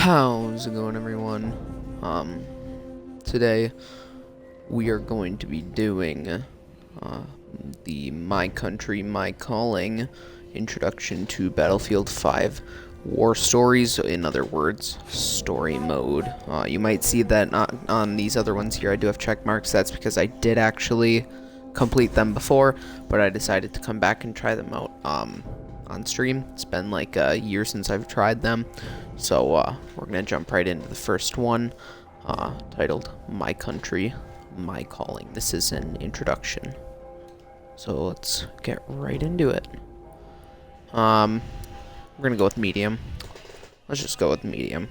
How's it going, everyone? Today we are going to be doing the My Country, My Calling introduction to Battlefield 5 War Stories, in other words, story mode. You might see that on these other ones here I do have check marks. That's because I did actually complete them before, but I decided to come back and try them out on stream. It's been like a year since I've tried them, so we're gonna jump right into the first one, titled My Country, My Calling. This is an introduction, so let's get right into it. We're gonna go with medium. Let's just go with medium.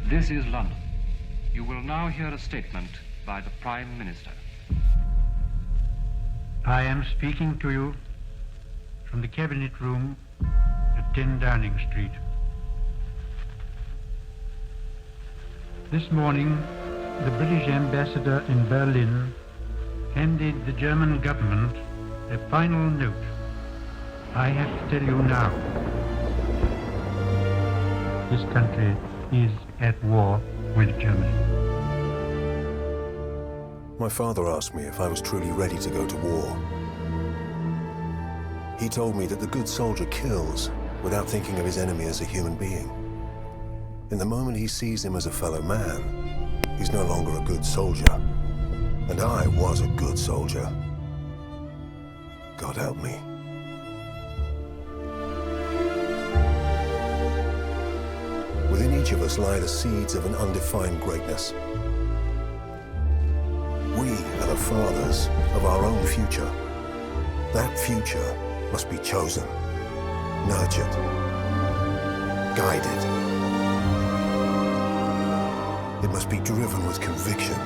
This is London. You will now hear a statement by the Prime Minister. I am speaking to you from the Cabinet Room at 10 Downing Street. This morning, the British ambassador in Berlin handed the German government a final note. I have to tell you now. This country is at war with Germany. My father asked me if I was truly ready to go to war. He told me that the good soldier kills without thinking of his enemy as a human being. In the moment he sees him as a fellow man, he's no longer a good soldier. And I was a good soldier. God help me. Within each of us lie the seeds of an undefined greatness. We are the fathers of our own future. That future must be chosen, nurtured, guided. It must be driven with conviction.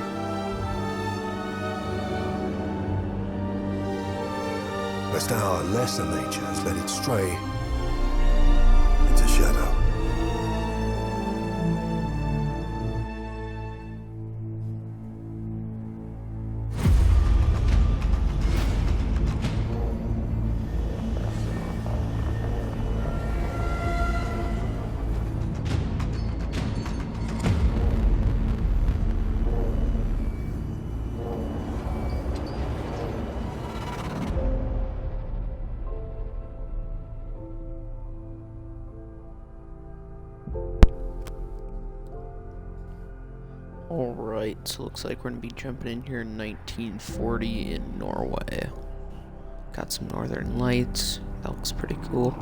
Lest our lesser natures let it stray into shadow. Alright, so looks like we're gonna be jumping in here in 1940 in Norway. Got some northern lights. That looks pretty cool.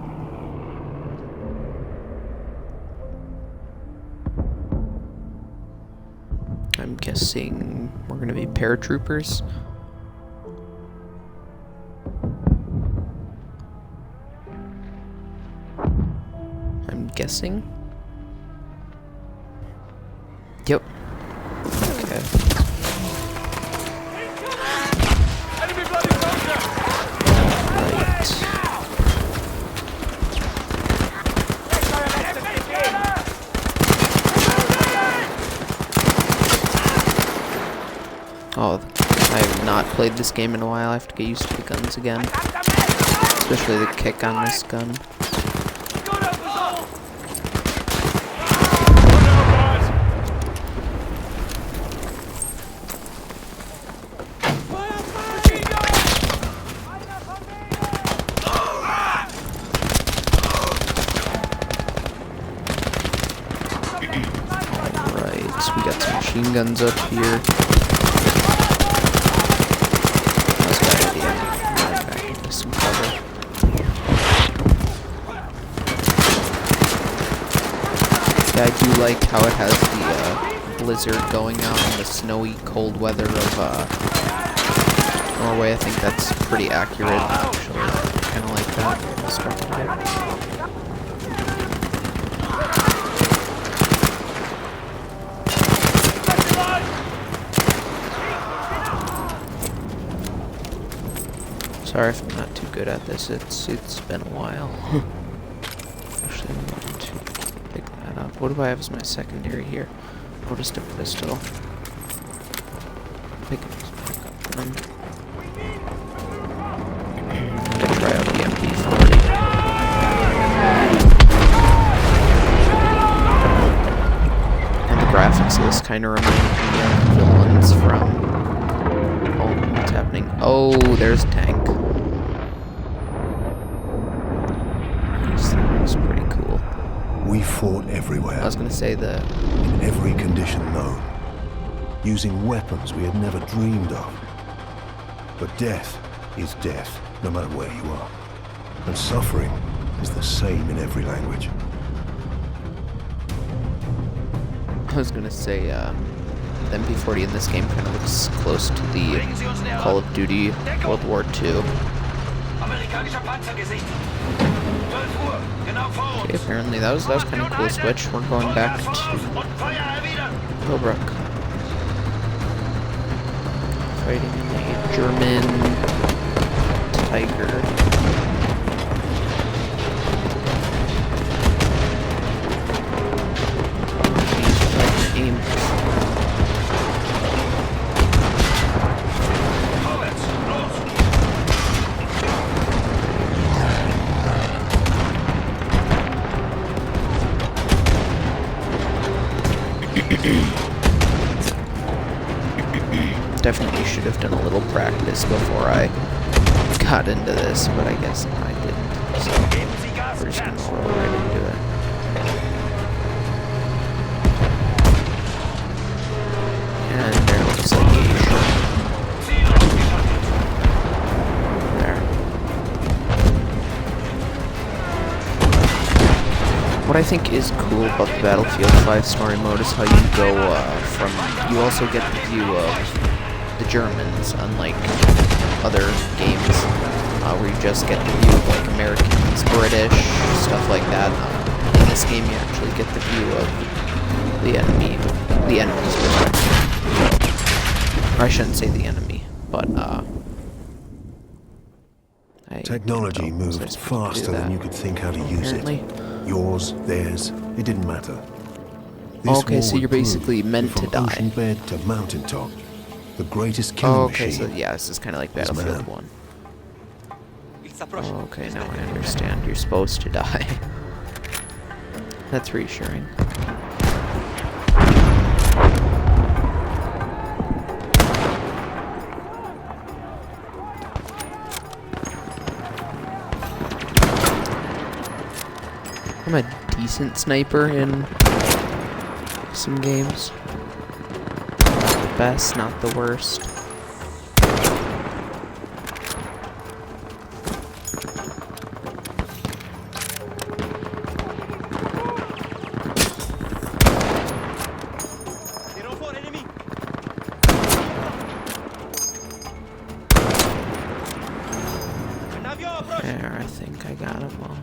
I'm guessing we're gonna be paratroopers. I'm guessing. Yep. Okay. Right. Oh, I have not played this game in a while. I have to get used to the guns again. Especially the kick on this gun. We got some machine guns up here. That's a bad idea. Right back into some cover. Yeah, I do like how it has the blizzard going on in the snowy, cold weather of Norway. I think that's pretty accurate, actually. Kind of like that. Respected it. Sorry if I'm not too good at this. It's been a while. Actually, I'm going to pick that up. What do I have as my secondary here? Oh, just a pistol. Pick this back up then. I'm gonna try out the Ep.40. And the graphics of this kind of remind me of the ones from... Oh, what's happening? Oh, there's a tank. That was pretty cool. We fought everywhere. I was gonna say that. In every condition known. Using weapons we had never dreamed of. But death is death, no matter where you are. And suffering is the same in every language. I was gonna say, the MP40 in this game kind of looks close to the Call of Duty World War II. Okay, apparently that was kind of a cool switch. We're going back to Hillbrook. Fighting in a German Tiger. Aim. Definitely should have done a little practice before I got into this, but I guess I didn't. So we're just gonna roll right into it. And there looks like a shot. There. What I think is cool about the Battlefield 5 story mode is how you go from... You also get the view of the Germans, unlike other games, where you just get the view of like Americans, British, stuff like that. In this game, you actually get the view of the enemy's perspective. Or I shouldn't say the enemy, but Technology moved faster than you could think how to use it. Yours, theirs, it didn't matter. This okay, so you're basically meant to die. Ocean bed to mountaintop, the greatest killing okay, machine. so yeah, this is kind of like Battlefield 1. Okay, now I understand. You're supposed to die. That's reassuring. I'm a decent sniper in some games. Not the best, not the worst. There, I think I got him all.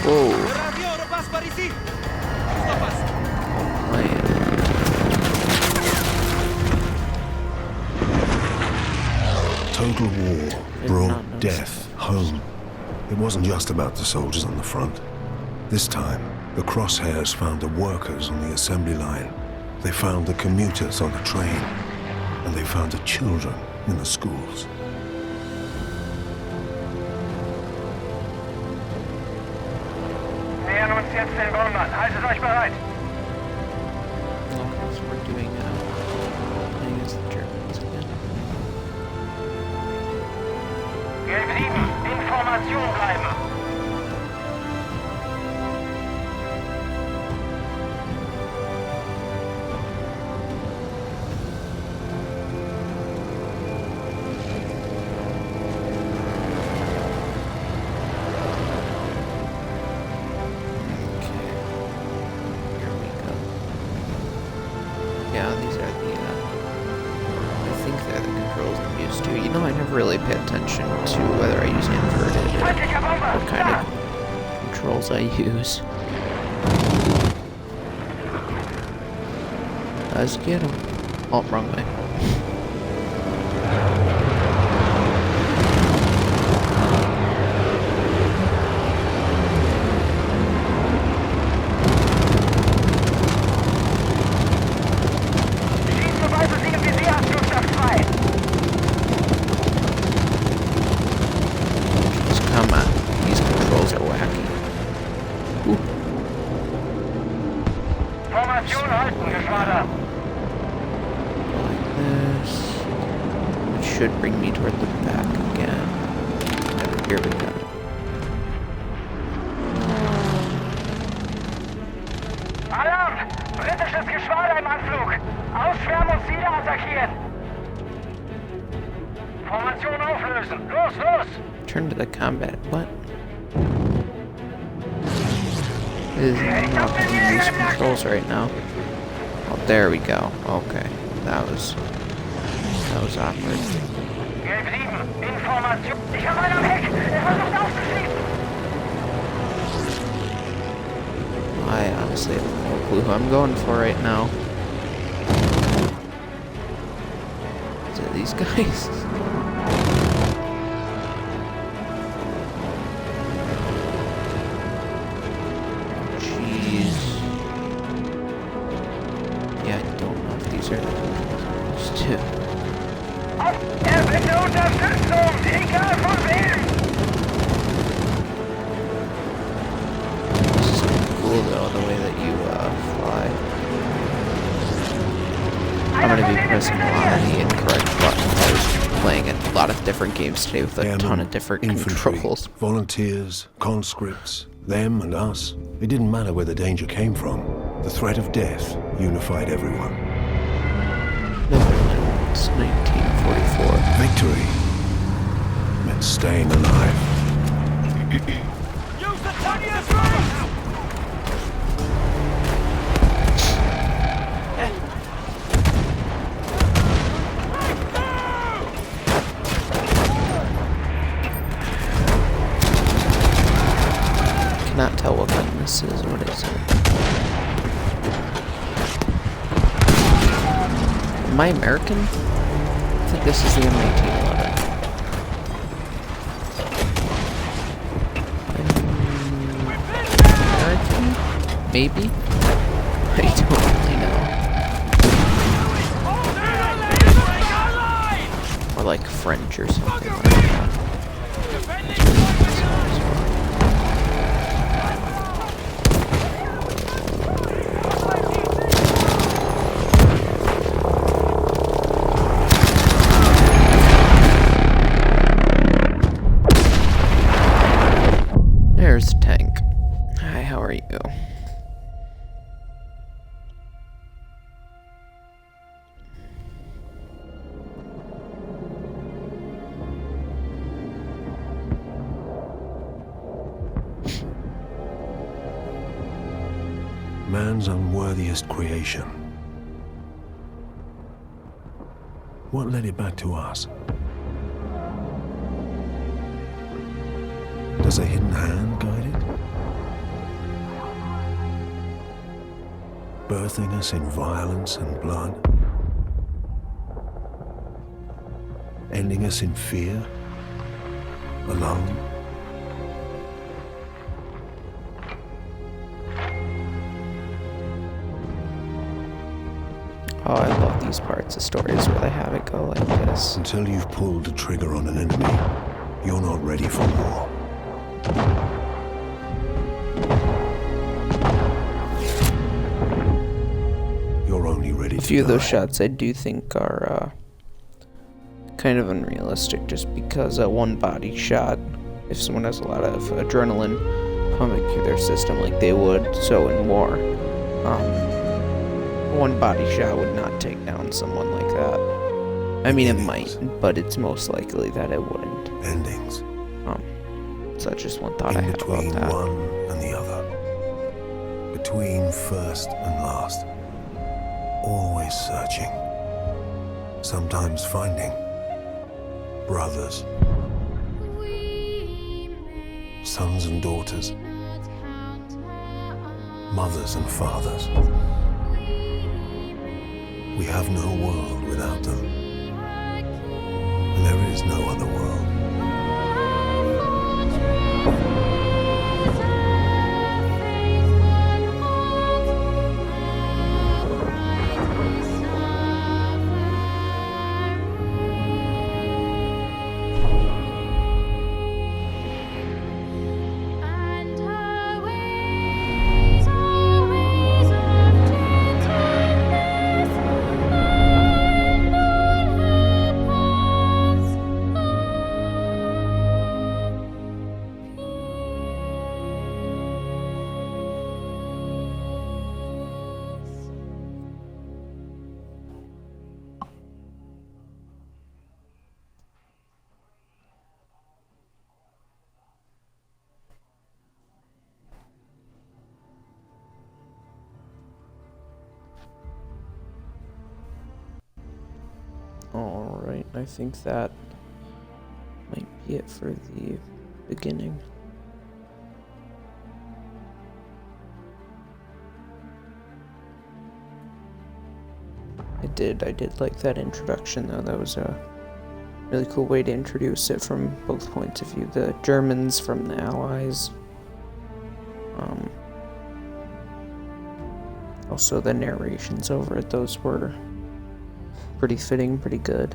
Whoa. Total war brought death home. It wasn't just about the soldiers on the front. This time, the crosshairs found the workers on the assembly line. They found the commuters on the train. And they found the children in the schools. Nähern uns jetzt den Bonbon. Haltet euch bereit. Okay, so we're doing playing as the Germans again. Gelb 7, Information bleiben. attention to whether I use inverted or Feindlicher Bomber! what kind of controls I use. Let's get him. Oh, wrong way. Schießt, sobald du sie im Visier hast, Flugzeug frei! Just come on. These controls are wacky. Ooh. Formation halten, Geschwader! Like this. It should bring me toward the back again. Here we go. Alarm! Britisches Geschwader im Anflug! Ausschwärmen und Ziele attackieren! Formation auflösen! Los, los! Turn to the combat. What? This is not these controls right now. Oh, there we go. Okay. That was awkward. Gelb 7, Information! Ich habe einen am Heck! Er versucht aufzuschießen! I honestly have no clue who I'm going for right now. Is it these guys? Jeez. Yeah, I don't know if these are the ones too. Er bitte Unterstützung! Egal von wem! This is cool though, the way that you fly. I'm gonna be pressing a lot of the incorrect buttons. I was playing a lot of different games today with a ton of different Infantry, controls. volunteers, conscripts, them and us. It didn't matter where the danger came from. The threat of death unified everyone. It's 1944. Victory meant staying alive. Use the tiniest room! Cannot tell what gun this is. What is it? Am I American? I think this is the M1911. American? Maybe? I don't really know. Or like French or something like that. There's the tank. Hi, how are you? Man's unworthiest creation. What led it back to us? Does a hidden hand guide it? Birthing us in violence and blood? Ending us in fear? Alone? Oh, I love these parts of stories where they have it go like this. Until you've pulled the trigger on an enemy, you're not ready for war. You're only ready to A few of those die. shots I do think are kind of unrealistic just because one body shot, if someone has a lot of adrenaline pumping through their system like they would so in war, one body shot would not take down someone like that. I mean, it might, but it's most likely that it wouldn't. Endings. So that's just one thought I In had about between that. one and the other. Between first and last. Always searching. Sometimes finding. Brothers. sons and daughters, mothers and fathers. We have no world without them. And there is no other world. Alright, I think that might be it for the beginning. I did like that introduction though. That was a really cool way to introduce it from both points of view. The Germans from the Allies. Also the narrations over it, those were pretty fitting, pretty good.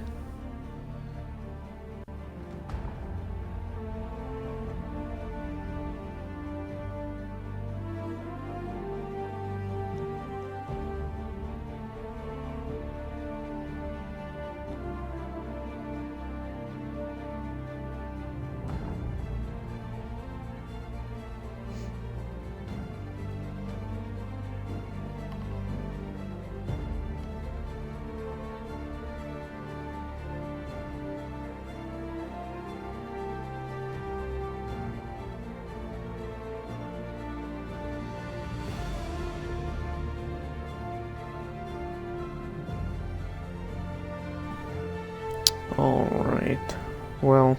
Alright, well,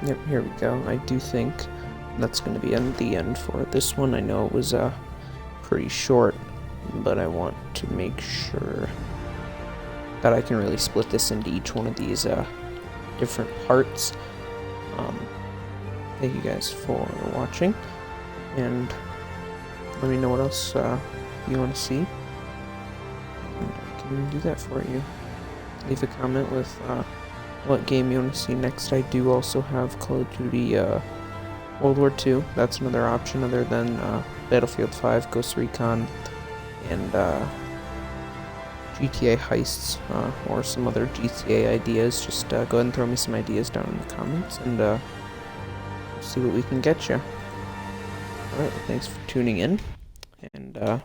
yep, here we go. I do think that's going to be the end for this one. I know it was pretty short, but I want to make sure that I can really split this into each one of these different parts. Thank you guys for watching, and let me know what else you want to see, and I can do that for you. Leave a comment with what game you want to see next. I do also have Call of Duty World War II. That's another option other than Battlefield 5, Ghost Recon, and GTA heists, or some other GTA ideas. Just go ahead and throw me some ideas down in the comments, and see what we can get you. Alright, thanks for tuning in, and